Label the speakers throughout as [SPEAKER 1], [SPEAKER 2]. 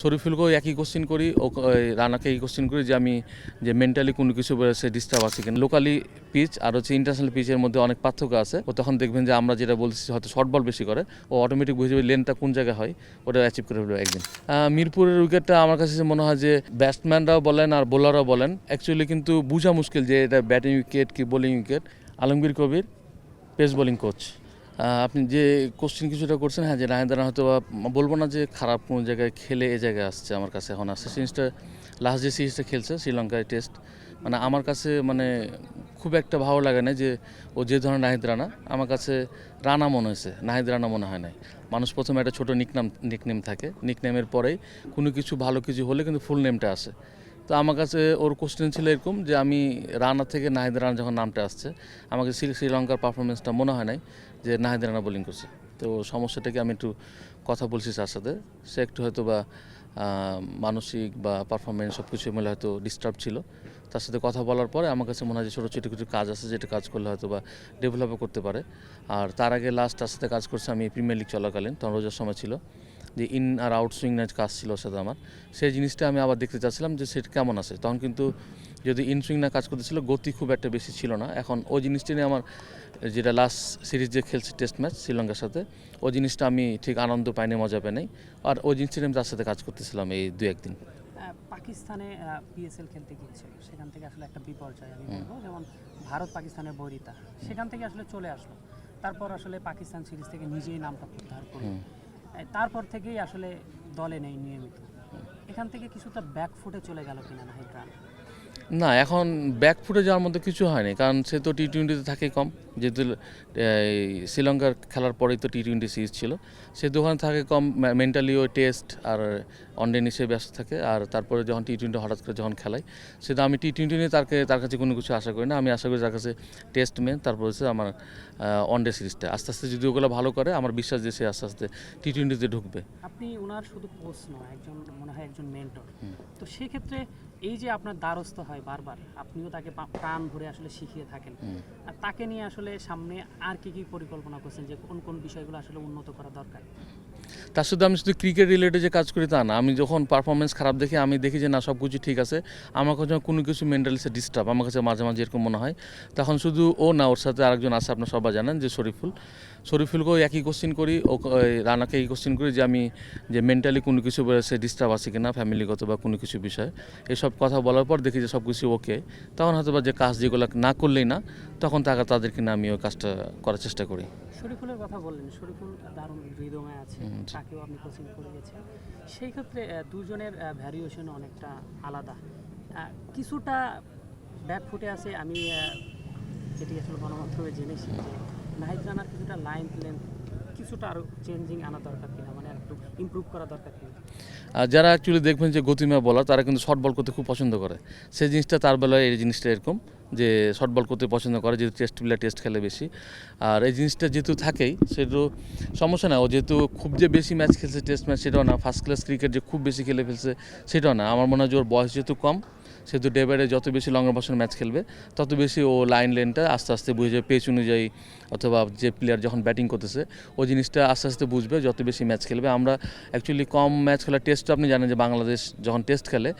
[SPEAKER 1] শরীফুলকেও একই কোশ্চেন করি, রানাকে এই কোশ্চেন করি যে মেন্টালি কোনো কিছু সে ডিস্টার্ব আছে কিনা। লোকালি পিচ আর ইন্টারন্যাশনাল পিচের মধ্যে অনেক পার্থক্য আছে। ও তখন দেখবেন যে আমরা যেটা বলছি হয়তো শর্ট বল বেশি করে, ও অটোমেটিক বুঝে যাবে লেনটা কোন জায়গায় হয়, ওটা অ্যাচিভ করে ফেলবে একদিন। মিরপুরের উইকেটটা আমার কাছে মনে হয় যে ব্যাটসম্যানরাও বলেন আর বোলাররাও বলেন, অ্যাকচুয়ালি কিন্তু বোঝা মুশকিল যে এটা ব্যাটিং উইকেট কি বোলিং উইকেট। আলমগীর কবির পেস বোলিং কোচ। আপনি যে কোশ্চেন কিছুটা করছেন, হ্যাঁ, যে রাহেন রানা হয়তো বলবো না যে খারাপ কোনো জায়গায় খেলে এ জায়গায় আসছে, আমার কাছে এখন আসছে সিরিজটা, লাস্ট যে সিরিজটা খেলছে শ্রীলঙ্কায় টেস্ট, মানে আমার কাছে মানে খুব একটা ভালো লাগে না যে ও যে ধরনের নাহিদ রানা, আমার কাছে রানা মনে হয়েছে, নাহিদ রানা মনে হয় নাই। মানুষ প্রথমে একটা ছোটো নিকনেম থাকে, নিকনেমের পরেই কোনো কিছু ভালো কিছু হলে কিন্তু ফুল নেমটা আসে। তো আমার কাছে ওর কোশ্চেন ছিল এরকম যে আমি রানা থেকে নাহিদ রানা যখন নামটা আসছে, আমাকে শ্রীলঙ্কার পারফরমেন্সটা মনে হয় নাই যে নাহিদ রানা বোলিং করছে। তো সমস্যাটাকে আমি একটু কথা বলছি তার সাথে, সে একটু হয়তো বা মানসিক বা পারফরমেন্স সব কিছু মিলে হয়তো ডিস্টার্ব ছিল। তার সাথে কথা বলার পরে আমার কাছে মনে হয় যে ছোটো ছোটো কিছু কাজ আছে, যেটা কাজ করলে হয়তো বা ডেভেলপও করতে পারে। আর তার আগে লাস্ট তার সাথে কাজ করছে আমি প্রিমিয়ার লিগ চলাকালীন, তখন রোজার সময় ছিল, যে ইন আর আউট সুইং কাজ ছিল ওর সাথে আমার, সেই জিনিসটা আমি আবার দেখতে চাচ্ছিলাম যে সেটা কেমন আছে। তখন কিন্তু যদি ইন সুইং না কাজ করতেছিল, গতি খুব একটা বেশি ছিল না। এখন ওই জিনিসটা নিয়ে আমার, যেটা লাস্ট সিরিজ যে খেলছে টেস্ট ম্যাচ শ্রীলঙ্কার সাথে, ওই জিনিসটা আমি ঠিক আনন্দ পাইনি, মজা পাই নাই। আর ওই জিনিসটা নিয়ে আমি তার সাথে কাজ করতেছিলাম এই 2-1 দিন।
[SPEAKER 2] পাকিস্তানে পিএসএল খেলতে গিয়েছিল, সেখান থেকে আসলে একটা বিপর্যয় আমি বলবো, যেমন ভারত পাকিস্তানের বৈরিতা, সেখান থেকে আসলে চলে আসলো। তারপর আসলে পাকিস্তান সিরিজ থেকে নিজেই নামটা প্রত্যাহার করলো। তারপর থেকেই আসলে দলে নেই নিয়মিত। এখান থেকে কিছুটা ব্যাকফুটে চলে গেল কিনা নাহিদ রানা?
[SPEAKER 1] না, এখন ব্যাকফুটে যাওয়ার মধ্যে কিছু হয়নি, কারণ সে তো টি-20-তে থাকে কম, যেহেতু শ্রীলঙ্কার খেলার পরেই তো টি-20 সিরিজ ছিল, সে দোকানে থাকে কম, মেন্টালি ওই টেস্ট আর ওয়ানডে নিয়ে ব্যস্ত থাকে। আর তারপরে যখন টি-20 হঠাৎ করে যখন খেলাই, সেটা আমি টি-20 নিয়ে তার কাছে কোনো কিছু আশা করি না। আমি আশা করি তার কাছে টেস্ট মেন, তারপর হচ্ছে আমার ওয়ানডে সিরিজটা। আস্তে আস্তে যদি ওগুলো ভালো করে, আমার বিশ্বাস যে সে আস্তে আস্তে টি-20-তে ঢুকবে।
[SPEAKER 2] আপনি ওনার শুধু কোচ নয়, একজন মনে হয় একজন মেন্টর। তো সেক্ষেত্রে এই যে আপনার দ্বারস্থ হয় বারবার, আপনিও তাকে প্রাণ ভরে আসলে শিখিয়ে থাকেন, আর তাকে নিয়ে আসলে সামনে আর কি কি পরিকল্পনা করছেন, যে কোন কোন বিষয়গুলো আসলে উন্নত করা দরকার?
[SPEAKER 1] তার সাথে আমি শুধু ক্রিকেট রিলেটেড যে কাজ করি তা না, আমি যখন পারফরমেন্স খারাপ দেখি, আমি দেখি যে না সব কিছু ঠিক আছে, আমার কাছে কোনো কিছু মেন্টালি সে ডিস্টার্ব, আমার কাছে মাঝে মাঝে এরকম মনে হয়, তখন শুধু ও না, ওর সাথে আরেকজন আছে, আপনার সবাই জানেন যে শরীফুলকেও একই কোশ্চেন করি, রানাকে এই কোশ্চেন করি যে মেন্টালি কোনো কিছু সে ডিস্টার্ব আছে কিনা, ফ্যামিলিগত বা কোনো কিছু বিষয়। এসব কথা বলার পর দেখি যে সব কিছু ওকে, তখন হয়তো বা যে কাজ যেগুলো না করলেই না, তখন তাদেরকে না আমি ওই কাজটা করার চেষ্টা করি।
[SPEAKER 2] শরীফুলের কথা বললেন, শরীফুল দারুণ হৃদয় আছে, তাকেও আপনি কোচিং করে গেছেন। সেই ক্ষেত্রে দুজনের ভ্যারিয়েশন অনেকটা আলাদা, কিছুটা ব্যাকফুটে আছে। আমি যেটি আসলে গণমাধ্যমে জেনেছি যে নাহিদ রানার কিছুটা লাইন লেন্থ কিছুটা আরও চেঞ্জিং আনা দরকার কিনা, মানে একটু ইমপ্রুভ করা দরকার কিনা।
[SPEAKER 1] যারা অ্যাকচুয়ালি দেখবেন যে গতিময় বলার, তারা কিন্তু শর্ট বল করতে খুব পছন্দ করে। সেই জিনিসটা তার বেলায় এই জিনিসটা এরকম যে শর্ট বল করতে পছন্দ করে, যেহেতু টেস্ট খেলে বেশি। আর এই জিনিসটা যেহেতু থাকেই, সেহেতু সমস্যা না। ও যেহেতু খুব যে বেশি ম্যাচ খেলছে টেস্ট ম্যাচ, সেটাও না। ফার্স্ট ক্লাস ক্রিকেট যে খুব বেশি খেলে ফেলছে, সেটাও না। আমার মনে হয় যে ওর বয়স যেহেতু কম, সেহেতু ডে বাই ডে যত বেশি লং অপারেশন ম্যাচ খেলবে, তত বেশি ও লেনটা আস্তে আস্তে বুঝে যাবে, পেচ অনুযায়ী, অথবা যে প্লেয়ার যখন ব্যাটিং করতেছে ওই জিনিসটা আস্তে আস্তে বুঝবে যত বেশি ম্যাচ খেলবে। আমরা অ্যাকচুয়ালি কম ম্যাচ খেলা টেস্টটা, আপনি জানেন যে বাংলাদেশ যখন টেস্ট খেলে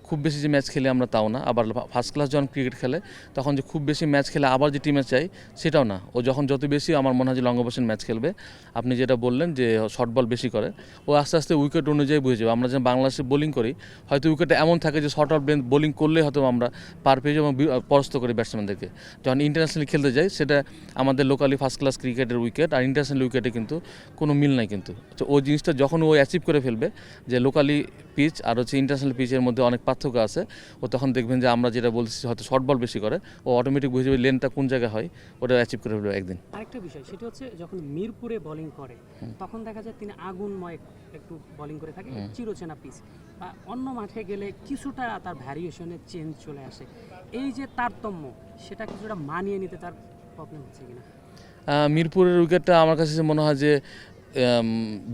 [SPEAKER 1] খুব বেশি যে ম্যাচ খেলে আমরা তাও না। আবার ফার্স্ট ক্লাস যখন ক্রিকেট খেলে, তখন যে খুব বেশি ম্যাচ খেলে আবার যে টিমে চাই, সেটাও না। ও যখন যত বেশি, আমার মনে হয় যে লং অপারেশন ম্যাচ খেলবে। আপনি যেটা বললেন যে শর্ট বল বেশি করে, ও আস্তে আস্তে উইকেট অনুযায়ী বুঝে যাবে। আমরা যখন বাংলাদেশে বোলিং করি, হয়তো উইকেটে এমন থাকে যে শর্ট আউট বোলিং করলে হয়তো আমরা পার পেয়ে এবং পরাস্ত করি ব্যাটসম্যানদেরকে। যখন ইন্টারন্যাশনালি খেলতে যাই, সেটা আমাদের লোকালি ফার্স্ট ক্লাস ক্রিকেটের উইকেট আর ইন্টারন্যাশনাল উইকেটে কিন্তু কোনো মিল নাই কিন্তু। তো ওই জিনিসটা যখন ও অ্যাচিভ করে ফেলবে, যে লোকালি পিচ আর ইন্টারন্যাশনাল পিচের মধ্যে অনেক পার্থক্য আছে, ও তখন দেখবেন যে আমরা যেটা বলছি হয়তো শর্ট বল বেশি করে, ও অটোমেটিক বুঝে যাবে লেনটা কোন জায়গায় হয়, ওটা অ্যাচিভ করে ফেলবে একদিন।
[SPEAKER 2] আরেকটা বিষয় সেটা হচ্ছে, যখন মিরপুরে বোলিং করে, তখন দেখা যায় তিনি আগুনময় একটু বোলিং করে থাকে, চিরচেনা পিচ। বা অন্য মাঠে গেলে কিছুটা তার ভ্যারিয়েশনের চেঞ্জ চলে আসে। এই যে তারতম্য, সেটা কিছুটা মানিয়ে নিতে তার প্রবলেম হচ্ছে কিনা?
[SPEAKER 1] মিরপুরের উইকেটটা আমার কাছে মনে হয় যে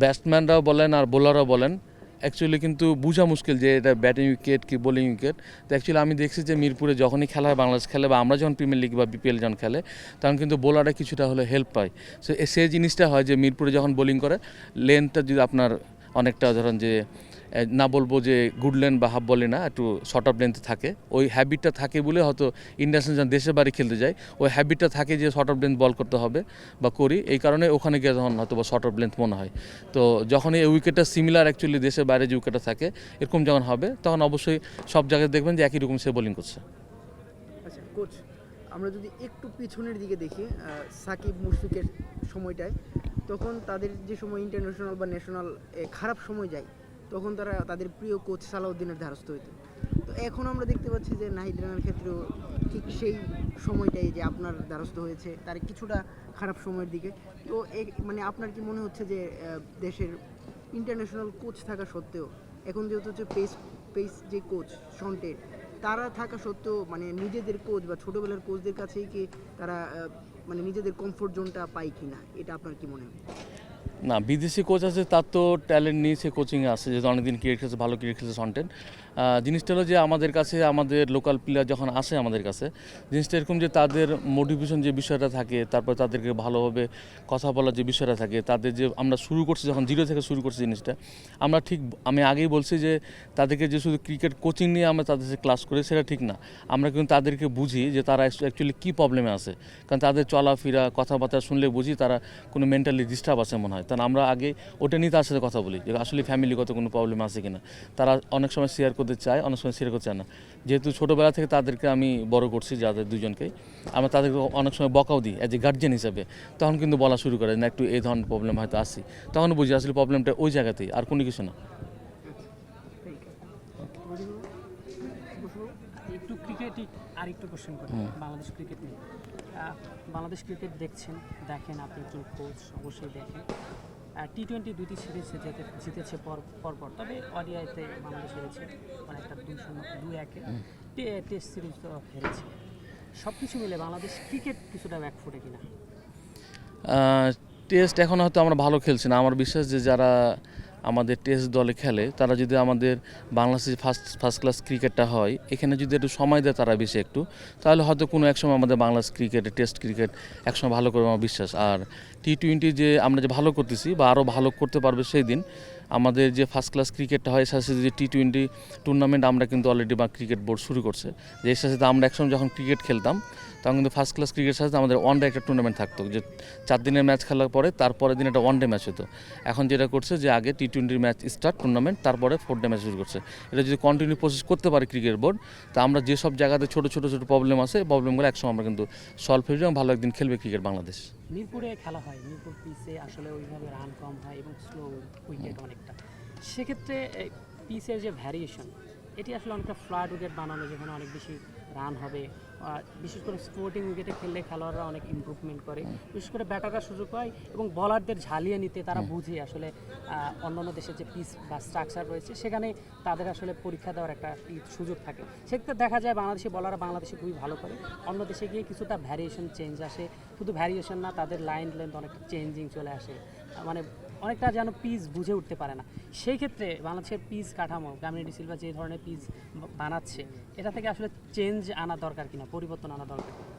[SPEAKER 1] ব্যাটসম্যানরাও বলেন আর বোলাররাও বলেন, অ্যাকচুয়ালি কিন্তু বোঝা মুশকিল যে এটা ব্যাটিং উইকেট কি বোলিং উইকেট। তো অ্যাকচুয়ালি আমি দেখছি যে মিরপুরে যখনই খেলা হয়, বাংলাদেশ খেলে বা আমরা যখন প্রিমিয়ার লিগ বা বিপিএল যখন খেলে, তখন কিন্তু বোলাররা কিছুটা হলে হেল্প পায়। সেই জিনিসটা হয় যে মিরপুরে যখন বোলিং করে, লেন্থটা যদি আপনার অনেকটা ধরেন যে না বলবো যে গুড লেন্থ বা হাফ বলে না, একটু শর্ট অফ লেন্থে থাকে। ওই হ্যাবিটটা থাকে বলে হয়তো ইন্টারন্যাশনাল যখন দেশের বাড়ি খেলতে যায় ওই হ্যাবিটটা থাকে যে শর্ট অফ লেন্থ বল করতে হবে বা করি, এই কারণে ওখানে গিয়ে তখন হয়তো বা শর্ট অফ লেন্থ মনে হয়। তো যখন এই উইকেটটা সিমিলার অ্যাকচুয়ালি দেশের বাইরে যে উইকেটটা থাকে এরকম যখন হবে তখন অবশ্যই সব জায়গায় দেখবেন যে একই রকম সে বোলিং করছে।
[SPEAKER 3] আচ্ছা কোচ, আমরা যদি একটু পিছনের দিকে দেখি সাকিব মুশফিকের সময়টায়, তখন তাদের যে সময় ইন্টারন্যাশনাল বা ন্যাশনাল খারাপ সময় যায় তখন তারা তাদের প্রিয় কোচ সালাউদ্দিনের দ্বারস্থ হইত। তো এখন আমরা দেখতে পাচ্ছি যে নাহিদ রানার ক্ষেত্রেও ঠিক সেই সময়টাই যে আপনার দ্বারস্থ হয়েছে তার কিছুটা খারাপ সময়ের দিকে। তো মানে আপনার কি মনে হচ্ছে যে দেশের ইন্টারন্যাশনাল কোচ থাকা সত্ত্বেও এখন যেহেতু হচ্ছে পেস যে কোচ শন্টের, তারা থাকা সত্ত্বেও মানে নিজেদের কোচ বা ছোটোবেলার কোচদের কাছেই কি তারা মানে নিজেদের কমফোর্ট জোনটা পায় কি না, এটা আপনার কি মনে হয়?
[SPEAKER 1] না, বিদেশি কোচ আছে তার তো ট্যালেন্ট নিয়ে সে কোচিংয়ে আসছে, যেহেতু অনেকদিন ক্রিকেট খেলছে, ভালো ক্রিকেট খেলছে সন্টেন। জিনিসটা হলো যে আমাদের কাছে আমাদের লোকাল প্লেয়ার যখন আসে আমাদের কাছে, জিনিসটা এরকম যে তাদের মোটিভেশন যে বিষয়টা থাকে, তারপর তাদেরকে ভালোভাবে কথা বলার যে বিষয়টা থাকে, তাদের যে আমরা শুরু করছি যখন জিরো থেকে শুরু করছি জিনিসটা, আমরা ঠিক আমি আগেই বলছি যে তাদেরকে যে শুধু ক্রিকেট কোচিং নিয়ে আমরা তাদের সাথে ক্লাস করি সেটা ঠিক না। আমরা কিন্তু তাদেরকে বুঝি যে তারা অ্যাকচুয়ালি কী প্রবলেমে আছে, কারণ তাদের চলাফেরা কথাবার্তা শুনলে বুঝি তারা কোনো মেন্টালি ডিস্টার্ব আছে মনে হয়। কারণ আমরা আগে ওটা নিয়ে তার সাথে কথা বলি যে আসলে ফ্যামিলিগত কোনো প্রবলেম আছে কিনা। তারা অনেক সময় শেয়ার করতে চায়, অনেক সময় শেয়ার করতে চায় না। যেহেতু ছোটোবেলা থেকে তাদেরকে আমি বড় করছি যাদের দুজনকেই, আমরা তাদেরকে অনেক সময় বকাও দিই অ্যাজ এ গার্জিয়ান হিসাবে, তখন কিন্তু বলা শুরু করে না একটু এই ধরনের প্রবলেম হয়তো আসি, তখন বুঝি আসলে প্রবলেমটা ওই জায়গাতেই, আর কোনো কিছু না।
[SPEAKER 2] একটু ক্রিকেটই আর একটু কোশ্চেন করি বাংলাদেশ ক্রিকেট নিয়ে। বাংলাদেশ ক্রিকেট দেখেন আপনি একজন কোচ, অবশ্যই দেখেন। টি-20 দুইটি সিরিজ জিতেছে পরপর, তবে ওডিআইতে বাংলাদেশ হেরেছে মানে একটা 2-1 টেস্ট সিরিজ তো হেরেছে। সব কিছু মিলে বাংলাদেশ ক্রিকেট কিছুটা ব্যাকফুটে কিনা?
[SPEAKER 1] টেস্ট এখন হয়তো আমরা ভালো খেলছি না। আমার বিশ্বাস যে যারা আমাদের টেস্ট দলে খেলে তারা যদি আমাদের বাংলাদেশের ফার্স্ট ক্লাস ক্রিকেটটা হয়, এখানে যদি একটু সময় দেয় তারা বেশি একটু, তাহলে হয়তো কোনো একসময় আমাদের বাংলাদেশ ক্রিকেটে টেস্ট ক্রিকেট একসময় ভালো করবে আমার বিশ্বাস। আর টি-20 যে আমরা যে ভালো করতেছি বা আরও ভালো করতে পারবে সেই দিন আমাদের যে ফার্স্ট ক্লাস ক্রিকেটটা হয়, সাথে সাথে যে টি-20 টুর্নামেন্ট আমরা কিন্তু অলরেডি বা ক্রিকেট বোর্ড শুরু করছে, যে এর সাথে আমরা একসময় যখন ক্রিকেট খেলতাম তখন কিন্তু ফার্স্ট ক্লাস ক্রিকেটের সাথে আমাদের ওয়ান ডে একটা টুর্নামেন্ট থাকতো, যে 4 দিনের ম্যাচ খেলার পরে তারপরের দিন একটা ওয়ান ডে ম্যাচ হতো। এখন যেটা করছে যে আগে টি-20 ম্যাচ স্টার্ট টুর্নামেন্ট, তারপরে 4 ডে ম্যাচ শুরু করছে। এটা যদি কন্টিনিউ প্রসেস করতে পারে ক্রিকেট বোর্ড, তা আমরা যেসব জায়গাতে ছোটো প্রবলেম আছে প্রবলেমগুলো একসময় আমরা কিন্তু সলভ হয়ে যাবে, ভালো একদিন খেলবে ক্রিকেট বাংলাদেশ।
[SPEAKER 2] মিরপুরে খেলা হয়, মিরপুর পিচে আসলে ওইভাবে রান কম হয় এবং স্লো উইকেট অনেকটা। সেক্ষেত্রে পিচের যে ভ্যারিয়েশন, এটি আসলে অনেকটা ফ্ল্যাট উইকেট বানানো, যেখানে অনেক বেশি রান হবে। বিশেষ করে স্পোর্টিং উইকেটে খেললে খেলোয়াড়রা অনেক ইমপ্রুভমেন্ট করে, বিশেষ করে ব্যাটাররা সুযোগ পায় এবং বলারদের ঝালিয়ে নিতে তারা বুঝে আসলে অন্যান্য দেশের যে পিচ বা স্ট্রাকচার রয়েছে সেখানে তাদের আসলে পরীক্ষা দেওয়ার একটা সুযোগ থাকে। সেক্ষেত্রে দেখা যায় বাংলাদেশি বলাররা বাংলাদেশে খুবই ভালো করে, অন্য দেশে গিয়ে কিছুটা ভ্যারিয়েশন চেঞ্জ আসে। শুধু ভ্যারিয়েশন না, তাদের লাইন লেন্থ অনেকটা চেঞ্জিং চলে আসে, মানে অনেকটা যেন পিচ বুঝে উঠতে পারে না। সেই ক্ষেত্রে বাংলাদেশের পিচ কাঠামো, গামিনী ডি সিলভা যে ধরনের পিচ বানাচ্ছে, এটা থেকে আসলে চেঞ্জ আনা দরকার কিনা, পরিবর্তন আনা দরকার কিনা?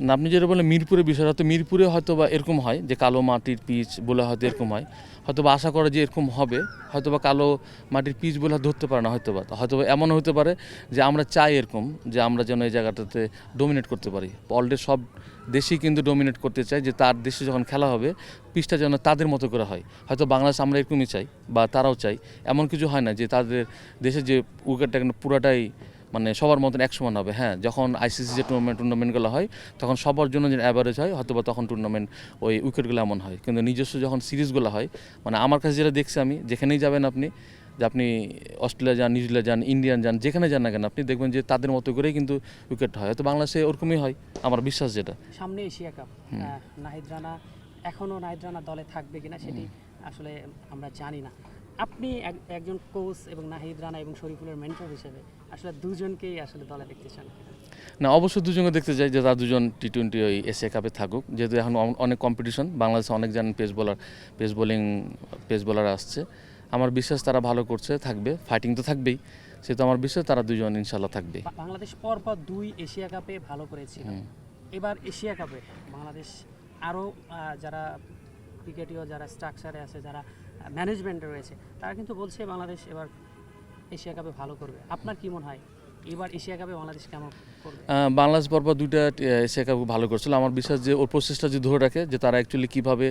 [SPEAKER 1] না, আপনি যেটা বললেন মিরপুরের বিষয়টা, হয়তো মিরপুরে হয়তো বা এরকম হয় যে কালো মাটির পিচ বলে হয়তো এরকম হয়, হয়তো বা আশা করে যে এরকম হবে, হয়তো বা কালো মাটির পিচ বলে ধরতে পারে না, হয়তো বা এমন হতে পারে যে আমরা চাই এরকম যে আমরা যেন এই জায়গাটাতে ডোমিনেট করতে পারি। অলরেডি সব দেশই কিন্তু ডোমিনেট করতে চায় যে তার দেশে যখন খেলা হবে পিচটা যেন তাদের মতো করে হয়। হয়তো বাংলাদেশ আমরা এরকমই চাই বা তারাও চাই, এমন কিছু হয় না যে তাদের দেশে যে উইকেটটা কিন্তু পুরাটাই মানে সবার মতন এক সমান হবে। হ্যাঁ, যখন আইসিসি যে টুর্নামেন্টগুলো হয় তখন সবার জন্য যে অ্যাভারেজ হয়, হয়তো বা তখন টুর্নামেন্ট ওই উইকেটগুলো এমন হয়, কিন্তু নিজস্ব যখন সিরিজগুলো হয়, মানে আমার কাছে যেটা দেখছি আমি, যেখানেই যাবেন আপনি, যে আপনি অস্ট্রেলিয়া যান, নিউজিল্যান্ড যান, ইন্ডিয়ান যান, যেখানে যান না কেন আপনি দেখবেন যে তাদের মতো করেই কিন্তু উইকেট হয়। হয়তো বাংলাদেশে ওরকমই হয় আমার বিশ্বাস। যেটা
[SPEAKER 2] সামনে এশিয়া কাপ, নাহিদ রানা এখনও নাহিদ রানা দলে থাকবে কিনা সেটি আসলে আমরা জানি না। আপনি একজন কোচ এবং নাহিদ রানা এবং শরীফুলের মেন্টর হিসেবে আসলে দুজনকেই আসলে দলে দেখতে চান?
[SPEAKER 1] না, অবশ্যই দুজনকে দেখতে চাই যে তারা দুজন টি-20 ওই এশিয়া কাপে থাকুক, যেহেতু এখন অনেক কম্পিটিশন, বাংলাদেশে অনেক জানেন পেস বোলার আসছে। আমার বিশ্বাস তারা ভালো করছে, থাকবে, ফাইটিং তো থাকবেই, সেহেতু আমার বিশ্বাস তারা দুজন ইনশাল্লাহ থাকবে।
[SPEAKER 2] বাংলাদেশ পরপর 2 এশিয়া কাপে ভালো করেছিল, এবার এশিয়া কাপে বাংলাদেশ আরও যারা ক্রিকেটীয় যারা স্ট্রাকচারে আছে, যারা ম্যানেজমেন্ট রয়েছে, তারা কিন্তু বলছে বাংলাদেশ এবার এশিয়া কাপে ভালো করবে। আপনার কি মনে হয় এবার এশিয়া কাপে বাংলাদেশ কেমন করবে?
[SPEAKER 1] বাংলাদেশ পরপর দুইটা এশিয়া কাপ ভালো করছিল। আমার বিশ্বাস যে ওর প্রসেসটা যদি ধরে রাখে, যে তারা অ্যাকচুয়ালি কীভাবে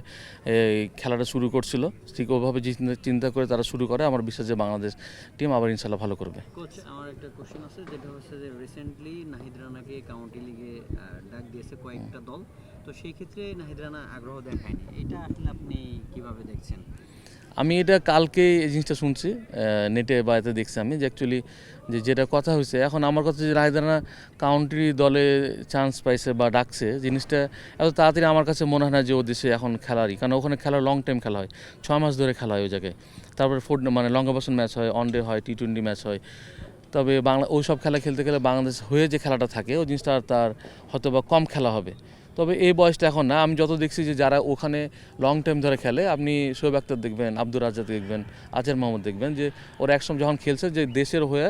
[SPEAKER 1] খেলাটা শুরু করছিল ঠিক ওভাবে যে চিন্তা করে তারা শুরু করে, আমার বিশ্বাস যে বাংলাদেশ টিম আবার ইনশাল্লাহ ভালো করবে।
[SPEAKER 4] কোচ, আমার একটা কোশ্চেন আছে, যেটা হচ্ছে যে রিসেন্টলি নাহিদ রানাকে কাউন্টি লিগে ডাক দিয়েছে কয়েকটা দল, তো সেই ক্ষেত্রে নাহিদ রানা আগ্রহ দেখায়নি, এটা আসলে আপনি কিভাবে দেখছেন?
[SPEAKER 1] আমি এটা কালকে এই জিনিসটা শুনছি, নেটে বা এতে দেখছি আমি, যে অ্যাকচুয়ালি যেটা কথা হয়েছে এখন, আমার কথা যে নাহিদ রানা কাউন্ট্রি দলে চান্স পাইছে বা ডাকছে, জিনিসটা এত তাড়াতাড়ি আমার কাছে মনে হয় না যে ও দেশে এখন খেলারই, কারণ ওখানে খেলা লং টাইম খেলা হয়, 6 মাস ধরে খেলা হয় ওই জায়গায়। তারপরে মানে লং অপারেশন ম্যাচ হয়, ওয়ান ডে হয়, টি-20 ম্যাচ হয়। তবে ওই সব খেলা খেলতে গেলে বাংলাদেশ হয়ে যে খেলাটা থাকে ওই জিনিসটা তার হয়তো বা কম খেলা হবে। তবে এই বয়সটা এখন না, আমি যত দেখছি যে যারা ওখানে লং টাইম ধরে খেলে, আপনি শোয়েব আক্তার দেখবেন, আব্দুর রাজ্জাক দেখবেন, আজহার মাহমুদ দেখবেন, যে ওরা একসময় যখন খেলছে যে দেশের হয়ে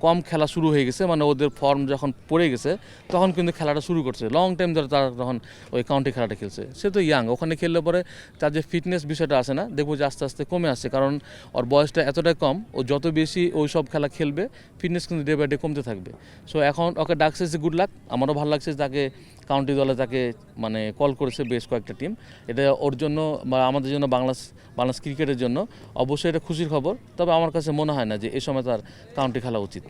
[SPEAKER 1] কম খেলা শুরু হয়ে গেছে, মানে ওদের ফর্ম যখন পড়ে গেছে তখন কিন্তু খেলাটা শুরু করছে, লং টাইম ধরে তারা তখন ওই কাউন্টি খেলাটা খেলছে। সে তো ইয়াং, ওখানে খেললে পরে তার যে ফিটনেস বিষয়টা আছে না, দেখবো যে আস্তে আস্তে কমে আসছে, কারণ ওর বয়সটা এতটাই কম, ও যত বেশি ওই সব খেলা খেলবে ফিটনেস কিন্তু ডে বাই ডে কমতে থাকবে। সো এখন ওকে ডাকছে, যে গুড লাক, আমারও ভালো লাগছে তাকে কাউন্টি দলে তাকে মানে কল করেছে বেশ কয়েকটা টিম। এটা ওর জন্য বা আমাদের জন্য, বাংলাদেশ ক্রিকেটের জন্য অবশ্যই এটা খুশির খবর। তবে আমার কাছে মনে হয় না যে এই সময় তার কাউন্টি খেলা উচিত।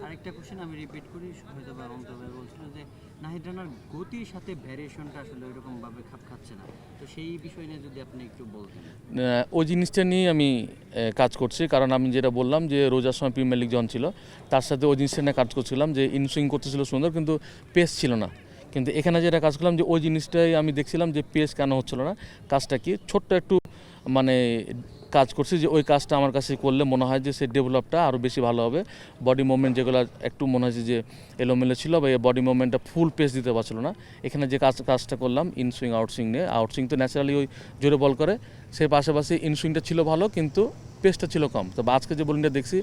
[SPEAKER 4] আরেকটা কোশ্চেন আমি রিপিট করি, হয়তো বা অন্তর ভাই বলছিল যে নাহিদ রানার গতির সাথে ভ্যারিয়েশনটা আসলে ওইরকমভাবে খাপ খাচ্ছে না, তো সেই বিষয় নিয়ে যদি আপনি একটু বলতেন।
[SPEAKER 1] ওই জিনিসটা নিয়ে আমি কাজ করছি, কারণ আমি যেটা বললাম যে রোজার সময় প্রিমিয়ার লিগ জন ছিল, তার সাথে ওই জিনিসটা নিয়ে কাজ করছিলাম, যে ইনসুইং করতেছিল সুন্দর, কিন্তু পেস ছিল না। কিন্তু এখানে যেটা কাজ করলাম, যে ওই জিনিসটাই আমি দেখছিলাম যে পেস কেন হচ্ছিল না, কাজটা কি ছোট্ট একটু মানে কাজ করছি, যে ওই কাজটা আমার কাছে করলে মনে হয় যে সে ডেভেলপটা আরও বেশি ভালো হবে। বডি মুভমেন্ট যেগুলো একটু মনে হচ্ছে যে এলোমেলো ছিল, বা এই বডি মুভমেন্টটা ফুল পেস দিতে পারছিল না। এখানে যে কাজটা করলাম ইনসুইং আউটসুইং নিয়ে, আউটসুইং তো ন্যাচারালি ওই জোরে বল করে, সে পাশাপাশি ইনসুইংটা ছিল ভালো, কিন্তু পেসটা ছিল কম। তবে আজকে যে বোলিংটা দেখছি,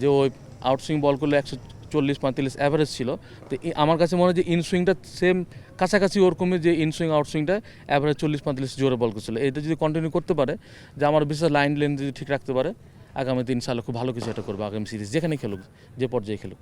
[SPEAKER 1] যে ওই আউটসুইং বল করলে 140-145 অ্যাভারেজ ছিল। তো আমার কাছে মনে হয় যে ইনসুইংটা সেম কাছাকাছি ওরকমই, যে ইনসুইং আউটসুইংটা অ্যাভারেজ 40-45 জোরে বল করছিল। এটা যদি কন্টিনিউ করতে পারে, যে আমার বিশ্বাস লাইন লেন্থ যদি ঠিক রাখতে পারে, আগামী 3 সালে খুব ভালো কিছু একটা করবে আগামী সিরিজ, যেখানে খেলুক, যে পর্যায়ে খেলুক।